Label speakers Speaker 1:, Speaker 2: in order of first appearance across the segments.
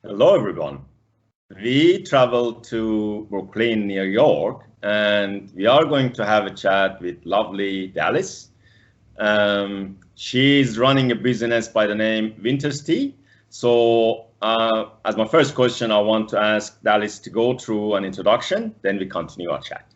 Speaker 1: Hello, everyone. We traveled to Brooklyn, New York, and we are going to have a chat with lovely Dalis. She's running a business by the name Winter's Tea. So, as my first question, I want to ask Dalis to go through an introduction, then we continue our chat.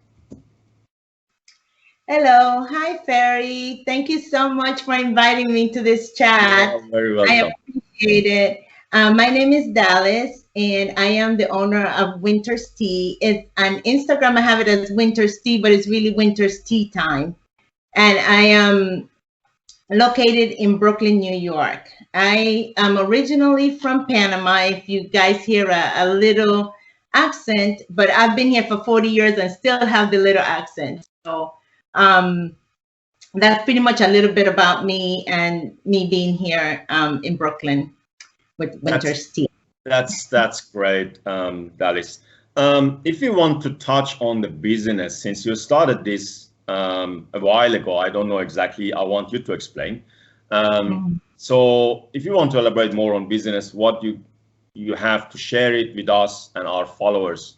Speaker 2: Hello, hi Ferry. Thank you so much for inviting me to this chat.
Speaker 1: You're very
Speaker 2: I
Speaker 1: welcome.
Speaker 2: appreciate it. My name is Dalis, and I am the owner of Winter's Tea. It's on Instagram. I have it as Winter's Tea, but it's really Winter's Tea time. And I am located in Brooklyn, New York. I am originally from Panama. If you guys hear a little accent, but I've been here for 40 years and still have the little accent. So that's pretty much a little bit about me and me being here in Brooklyn with Winter's Tea.
Speaker 1: That's great, Dalis. If you want to touch on the business, since you started this a while ago, I don't know exactly, I want you to explain. So if you want to elaborate more on business, what you have to share it with us and our followers.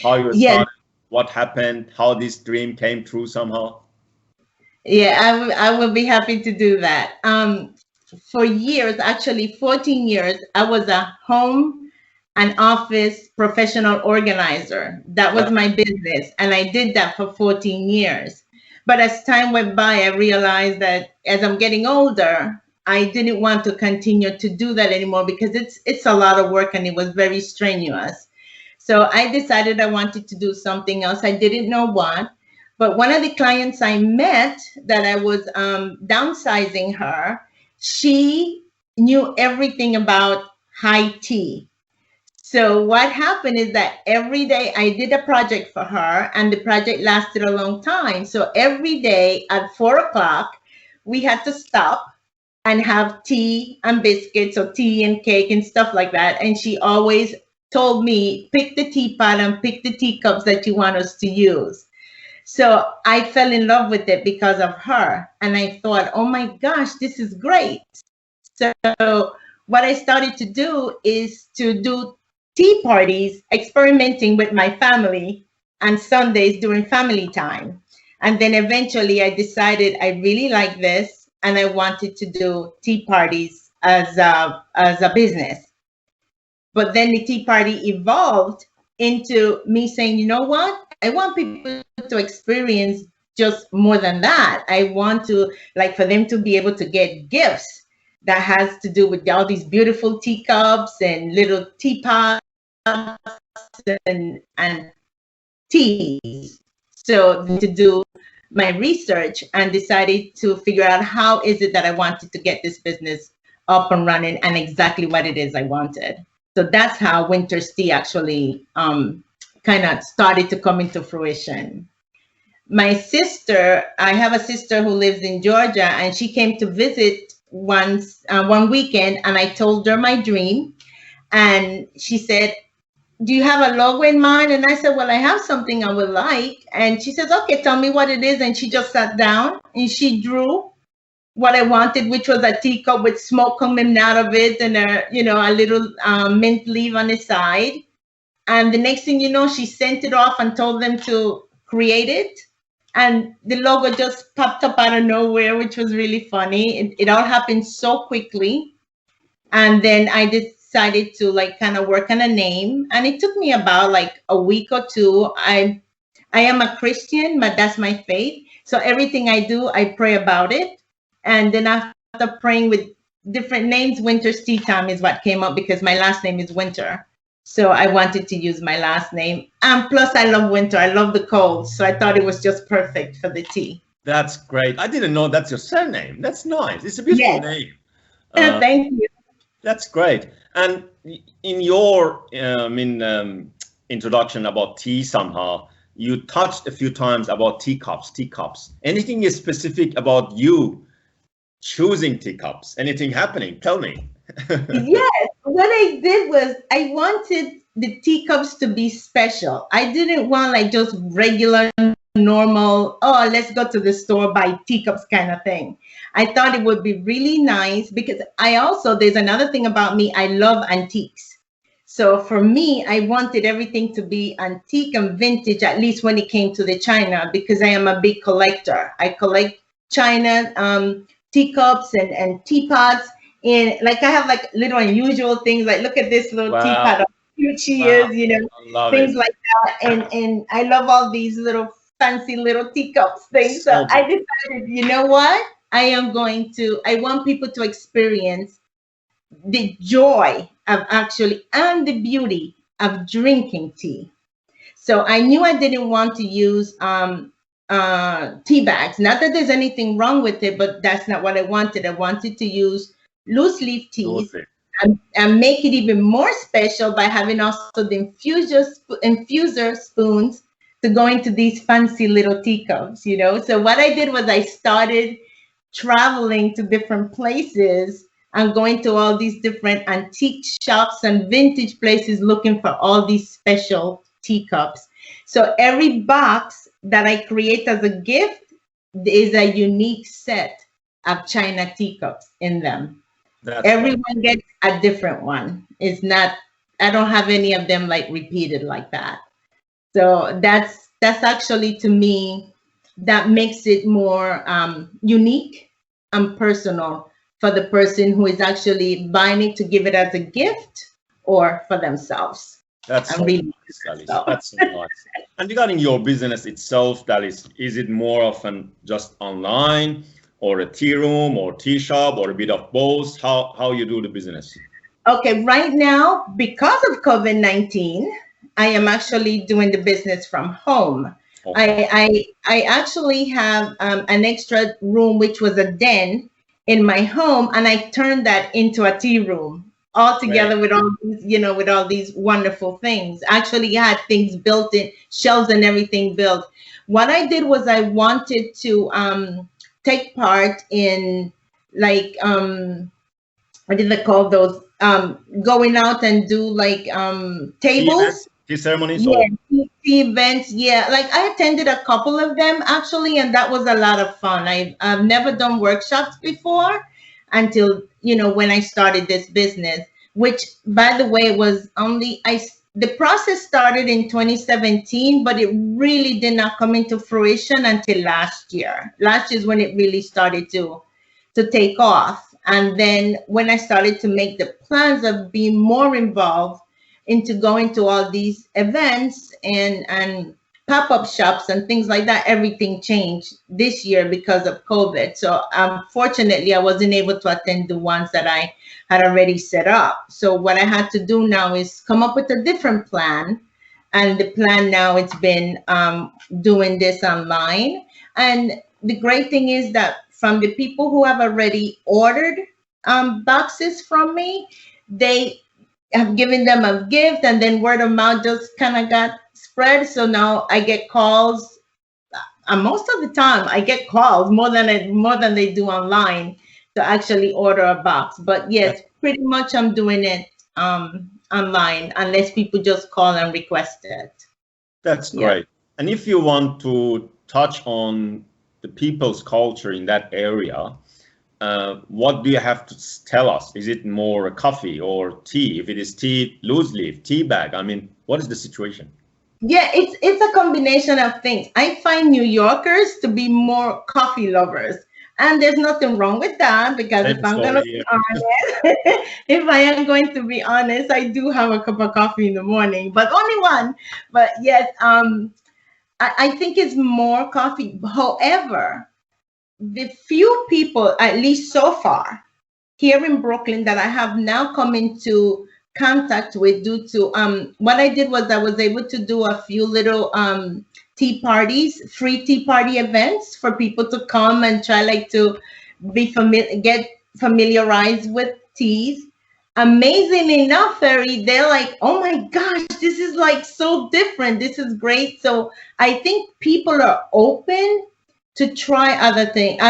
Speaker 1: How you started, what happened, how this dream came true somehow.
Speaker 2: Yeah, I will be happy to do that. For years, actually 14 years, I was a home and office professional organizer. That was my business, and I did that for 14 years. But as time went by, I realized that as I'm getting older, I didn't want to continue to do that anymore because it's a lot of work and it was very strenuous. So I decided I wanted to do something else. I didn't know what, but one of the clients I met that I was downsizing her, she knew everything about high tea. So what happened is that every day I did a project for her, and the project lasted a long time. So every day at 4 o'clock, we had to stop and have tea and biscuits or tea and cake and stuff like that. And she always told me, pick the teapot and pick the teacups that you want us to use. So I fell in love with it because of her. And I thought, oh my gosh, this is great. So what I started to do is to do tea parties, experimenting with my family on Sundays during family time. And then eventually I decided I really like this and I wanted to do tea parties as a business. But then the tea party evolved into me saying, you know what? I want people to experience just more than that. I want to, like, for them to be able to get gifts that has to do with all these beautiful teacups and little teapots and teas. So to do my research and decided to figure out how is it that I wanted to get this business up and running and exactly what it is I wanted. So that's how Winter's Tea actually kind of started to come into fruition. My sister, I have a sister who lives in Georgia, and she came to visit one weekend, and I told her my dream. And she said, do you have a logo in mind? And I said, well, I have something I would like. And she says, okay, tell me what it is. And she just sat down and she drew what I wanted, which was a teacup with smoke coming out of it and a little mint leaf on the side. And the next thing you know, she sent it off and told them to create it. And the logo just popped up out of nowhere, which was really funny. It all happened so quickly. And then I decided to kind of work on a name. And it took me about a week or two. I am a Christian, but that's my faith. So everything I do, I pray about it. And then after praying with different names, Winter's Tea Time is what came up because my last name is Winter. So I wanted to use my last name. And plus I love winter. I love the cold. So I thought it was just perfect for the tea.
Speaker 1: That's great. I didn't know that's your surname. That's nice. It's a beautiful name.
Speaker 2: Thank you.
Speaker 1: That's great. And in your introduction about tea somehow, you touched a few times about teacups. Anything is specific about you choosing teacups? Anything happening? Tell me.
Speaker 2: Yes, what I did was I wanted the teacups to be special. I didn't want just regular normal, oh, let's go to the store, buy teacups kind of thing. I thought it would be really nice because there's another thing about me, I love antiques. So for me, I wanted everything to be antique and vintage, at least when it came to the china, because I am a big collector. I collect china, teacups and teapots. And like I have like little unusual things, like look at this little teapot, how cute she is, things like that. And I love all these little fancy little teacups things. So I decided, you know what? I want people to experience the joy of actually and the beauty of drinking tea. So I knew I didn't want to use tea bags. Not that there's anything wrong with it, but that's not what I wanted. I wanted to use loose leaf teas and make it even more special by having also the infuser spoons to go into these fancy little teacups, So what I did was I started traveling to different places and going to all these different antique shops and vintage places looking for all these special teacups. So every box that I create as a gift is a unique set of china teacups in them. Everyone gets a different one. It's not, I don't have any of them like repeated like that. So that's actually, to me, that makes it more unique and personal for the person who is actually buying it to give it as a gift or for themselves.
Speaker 1: That's so nice, Dalis. That's so nice. And regarding your business itself, Dalis, is it more often just online or a tea room or tea shop or a bit of both? How you do the business?
Speaker 2: Okay, right now, because of COVID-19, I am actually doing the business from home. Okay. I actually have an extra room, which was a den in my home, and I turned that into a tea room all together with all these, with all these wonderful things. Actually, I had things built in, shelves and everything built. What I did was I wanted to take part in like what did they call those? Going out and do like tables.
Speaker 1: Tea ceremonies?
Speaker 2: Yeah, tea events. Yeah, like I attended a couple of them actually, and that was a lot of fun. I've never done workshops before until, when I started this business, which, by the way, was only, the process started in 2017, but it really did not come into fruition until last year. Last year is when it really started to take off. And then when I started to make the plans of being more involved into going to all these events and pop-up shops and things like that, everything changed this year because of COVID. So unfortunately, I wasn't able to attend the ones that I had already set up. So what I had to do now is come up with a different plan. And the plan now, it's been doing this online. And the great thing is that from the people who have already ordered boxes from me, they have given them a gift, and then word of mouth just kind of got spread. So now I get calls, and most of the time I get calls more than they do online to actually order a box. But yes, pretty much I'm doing it online, unless people just call and request it.
Speaker 1: That's great. And if you want to touch on the people's culture in that area, what do you have to tell us? Is it more coffee or tea? If it is tea, loose leaf, tea bag, I mean, what is the situation?
Speaker 2: Yeah, it's a combination of things. I find New Yorkers to be more coffee lovers. And there's nothing wrong with that, because if I'm going to be honest, if I am going to be honest, I do have a cup of coffee in the morning, but only one. But yes, I think it's more coffee. However, the few people, at least so far, here in Brooklyn that I have now come into contact with due to what I did was I was able to do a few little tea parties, free tea party events for people to come and try like to be get familiarized with teas. Amazing enough, Ferry, they're like, oh my gosh, this is like so different. This is great. So I think people are open to try other things,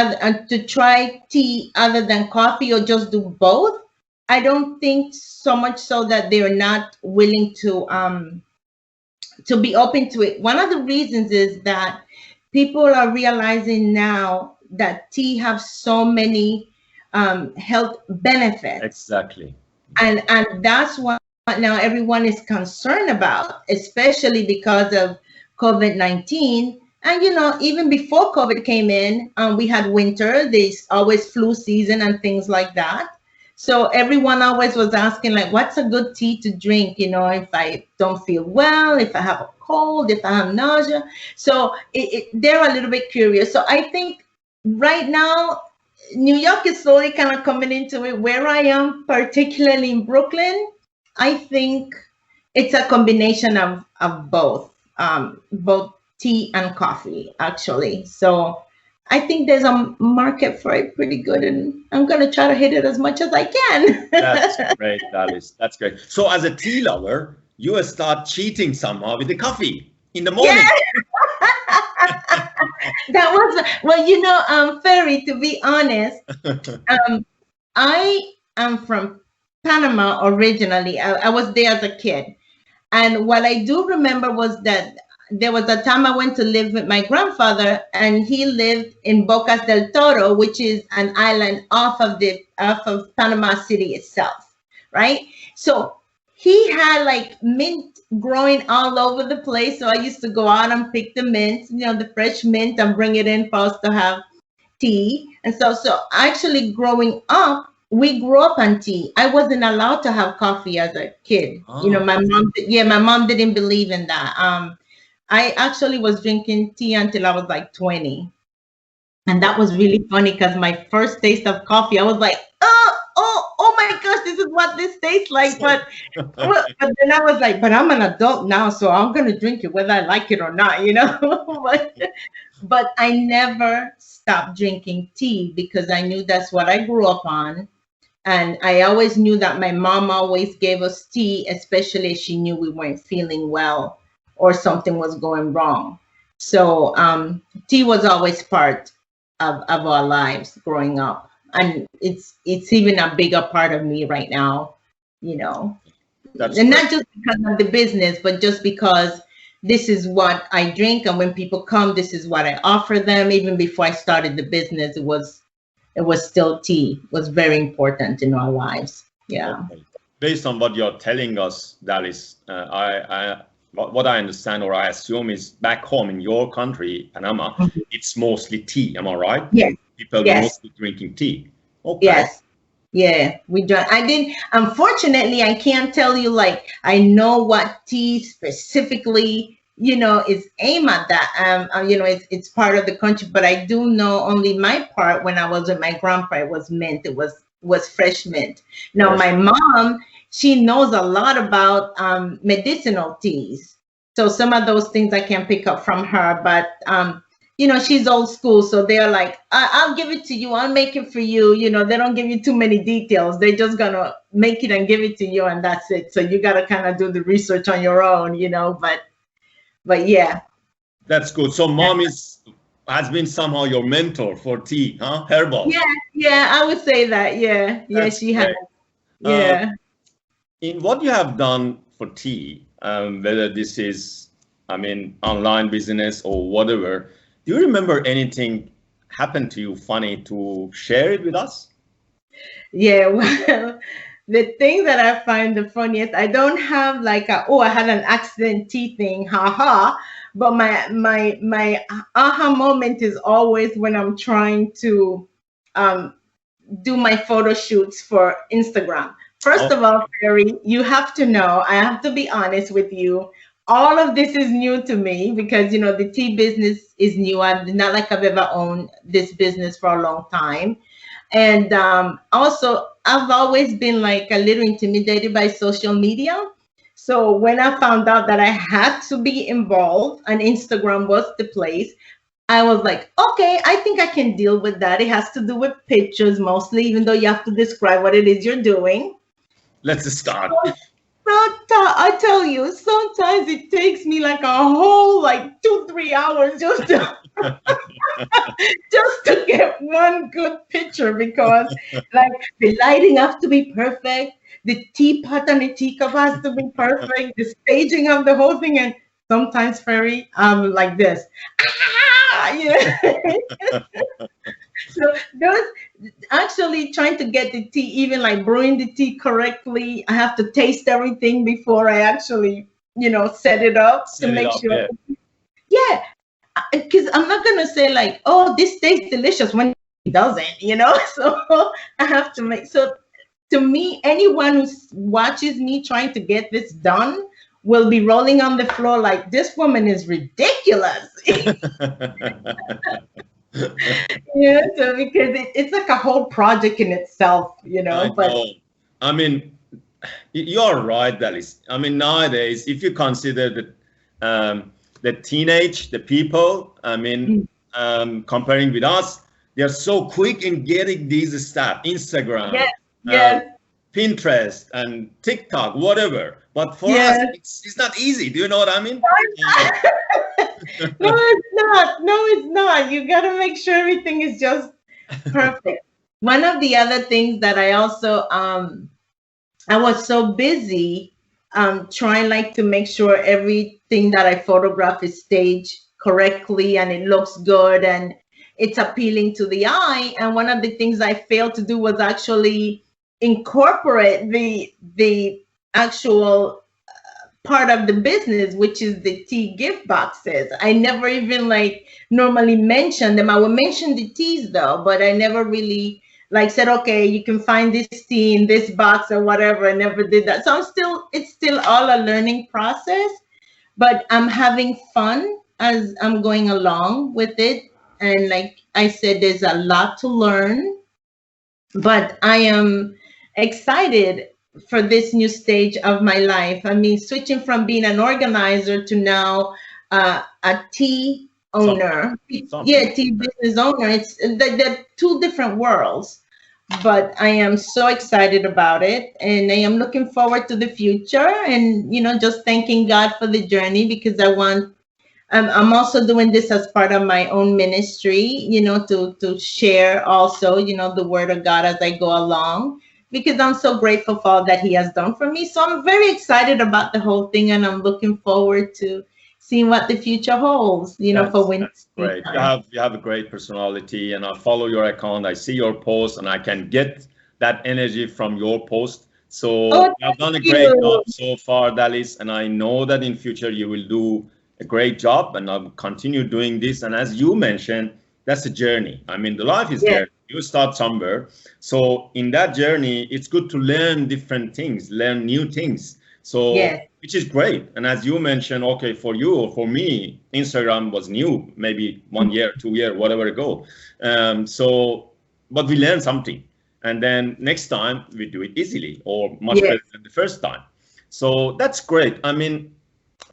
Speaker 2: to try tea other than coffee, or just do both. I don't think so much so that they're not willing to be open to it. One of the reasons is that people are realizing now that tea have so many health benefits.
Speaker 1: Exactly.
Speaker 2: And that's what now everyone is concerned about, especially because of COVID-19. And even before COVID came in, we had winter. There's always flu season and things like that. So everyone always was asking, like, what's a good tea to drink? If I don't feel well, if I have a cold, if I have nausea. So they're a little bit curious. So I think right now New York is slowly kind of coming into it. Where I am, particularly in Brooklyn, I think it's a combination of both tea and coffee, actually. So I think there's a market for it pretty good, and I'm going to try to hit it as much as I can.
Speaker 1: That's great, Dalis. That's great. So as a tea lover, you will start cheating somehow with the coffee in the morning.
Speaker 2: Yeah. That was, Ferry, to be honest, I am from Panama originally. I was there as a kid. And what I do remember was that there was a time I went to live with my grandfather, and he lived in Bocas del Toro, which is an island off of Panama City itself, right? So he had like mint growing all over the place. So I used to go out and pick the mint, the fresh mint, and bring it in for us to have tea. And so actually growing up, we grew up on tea. I wasn't allowed to have coffee as a kid.
Speaker 1: Oh.
Speaker 2: My mom didn't believe in that. I actually was drinking tea until I was like 20. And that was really funny because my first taste of coffee, I was like, oh my gosh, this is what this tastes like. But then I was like, but I'm an adult now, so I'm going to drink it whether I like it or not, but I never stopped drinking tea because I knew that's what I grew up on. And I always knew that my mom always gave us tea, especially if she knew we weren't feeling well or something was going wrong. So tea was always part of our lives growing up. And it's even a bigger part of me right now,
Speaker 1: That's
Speaker 2: and
Speaker 1: great.
Speaker 2: not just because of the business, but just because this is what I drink. And when people come, this is what I offer them. Even before I started the business, it was still tea. It was very important in our lives. Yeah.
Speaker 1: Okay. Based on what you're telling us, Dalis, what I understand or I assume is back home in your country, Panama, it's mostly tea. Am I right?
Speaker 2: Yes.
Speaker 1: People
Speaker 2: Yes.
Speaker 1: mostly drinking tea. Okay.
Speaker 2: Yes. Yeah, we do. I didn't. Unfortunately, I can't tell you like I know what tea specifically, is aimed at that. It's part of the country, but I do know only my part. When I was with my grandpa, it was mint. It was fresh mint. Now my mom, she knows a lot about medicinal teas. So some of those things I can pick up from her, but she's old school, so they're like, I'll give it to you, I'll make it for you. They don't give you too many details. They're just gonna make it and give it to you, and that's it. So you gotta kind of do the research on your own, but yeah.
Speaker 1: That's good. So mom has been somehow your mentor for tea, huh? Herbal.
Speaker 2: Yeah, I would say that. Yeah,
Speaker 1: That's
Speaker 2: she has.
Speaker 1: great.
Speaker 2: Yeah.
Speaker 1: In what you have done for tea, whether this is, online business or whatever, do you remember anything happened to you funny to share it with us?
Speaker 2: Yeah, well, the thing that I find the funniest, I don't have like I had an accident tea thing, haha. But my aha moment is always when I'm trying to do my photo shoots for Instagram. First of all, Ferry, you have to know, I have to be honest with you. All of this is new to me because, the tea business is new. I'm not like I've ever owned this business for a long time. And also, I've always been like a little intimidated by social media. So when I found out that I had to be involved and Instagram was the place, I was like, okay, I think I can deal with that. It has to do with pictures mostly, even though you have to describe what it is you're doing.
Speaker 1: Let's start.
Speaker 2: I tell you, sometimes it takes me like a whole 2-3 hours just to just to get one good picture because the lighting has to be perfect, the teapot and the teacup has to be perfect, the staging of the whole thing, and sometimes Ferry, I'm like this. So those actually trying to get the tea, even like brewing the tea correctly, I have to taste everything before I actually, set it up to
Speaker 1: Set it
Speaker 2: make
Speaker 1: up,
Speaker 2: sure.
Speaker 1: yeah.
Speaker 2: Yeah, because I'm not gonna say like, oh, this tastes delicious when it doesn't. So I have to make so. To me, anyone who watches me trying to get this done will be rolling on the floor like this woman is ridiculous. Yeah, so because it's like a whole project in itself,
Speaker 1: I
Speaker 2: but
Speaker 1: know. I mean, you're right, Dalis. I mean, nowadays, if you consider the people, I mean, comparing with us, they're so quick in getting these stuff, Instagram,
Speaker 2: yes, yes,
Speaker 1: Pinterest, and TikTok, whatever. But for us,
Speaker 2: yes.
Speaker 1: it's not easy. Do you know what I mean?
Speaker 2: No, it's not. No, it's not. You got to make sure everything is just perfect. One of the other things that I also I was so busy trying like to make sure everything that I photograph is staged correctly and it looks good and it's appealing to the eye. And one of the things I failed to do was actually incorporate the actual part of the business, which is the tea gift boxes. I never even like normally mention them. I would mention the teas though, but I never really like said, okay, you can find this tea in this box or whatever. I never did that. So it's still all a learning process, but I'm having fun as I'm going along with it. And like I said, there's a lot to learn, but I am excited for this new stage of my life. I mean, switching from being an organizer to now a tea owner. Yeah, tea business owner. It's they're two different worlds, but I am so excited about it, and I am looking forward to the future. And just thanking God for the journey because I want. I'm also doing this as part of my own ministry, to share also, the word of God as I go along, because I'm so grateful for all that He has done for me. So I'm very excited about the whole thing, and I'm looking forward to seeing what the future holds, for winter.
Speaker 1: That's great. You have a great personality, and I follow your account. I see your posts, and I can get that energy from your post. So you have done a great job so far, Dalis, and I know that in future you will do a great job, and I'll continue doing this. And as you mentioned, that's a journey. I mean, the life is there. You start somewhere. So in that journey, it's good to learn different things, learn new things. So, which is great. And as you mentioned, okay, for you or for me, Instagram was new, maybe 1 year, 2 year, whatever ago. But we learned something. And then next time we do it easily or much better than the first time. So that's great. I mean,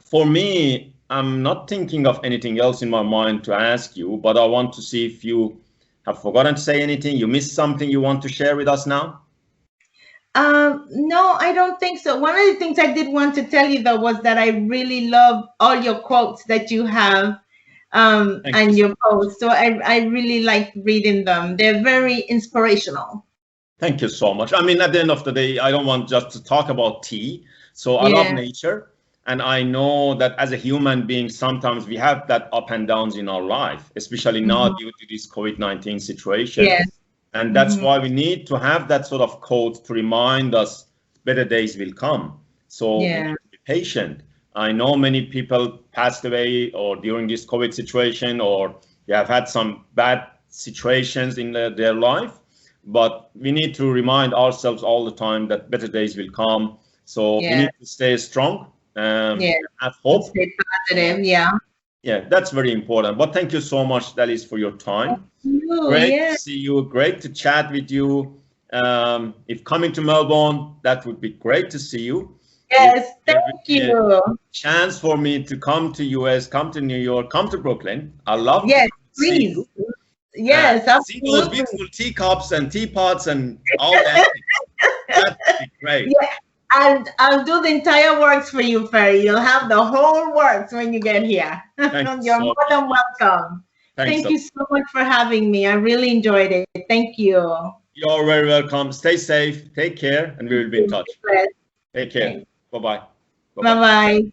Speaker 1: for me, I'm not thinking of anything else in my mind to ask you, but I want to see if you have forgotten to say anything. You missed something you want to share with us now?
Speaker 2: No, I don't think so. One of the things I did want to tell you though was that I really love all your quotes that you have and your posts. So I really like reading them. They're very inspirational.
Speaker 1: Thank you so much. I mean, at the end of the day, I don't want just to talk about tea. So I love nature. And I know that as a human being, sometimes we have that up and downs in our life, especially now due to this COVID-19 situation. And that's why we need to have that sort of quote to remind us better days will come. So we need to be patient. I know many people passed away or during this COVID situation, or they have had some bad situations in their life. But we need to remind ourselves all the time that better days will come. So we need to stay strong. Have hope.
Speaker 2: Stay positive,
Speaker 1: Yeah, that's very important. But thank you so much, Dalis, for your time. Great to see you. Great to chat with you. If coming to Melbourne, that would be great to see you.
Speaker 2: Yes, thank you.
Speaker 1: Chance for me to come to US, come to New York, come to Brooklyn. I love
Speaker 2: to
Speaker 1: see you.
Speaker 2: Yes,
Speaker 1: see those beautiful teacups and teapots and all that. That'd be great.
Speaker 2: And I'll do the entire works for you, Ferry. You'll have the whole works when you get here. You're more than welcome. Thank you so much for having me. I really enjoyed it. Thank you.
Speaker 1: You're very welcome. Stay safe. Take care, and we will be in touch. Take care. Bye-bye.
Speaker 2: Bye-bye.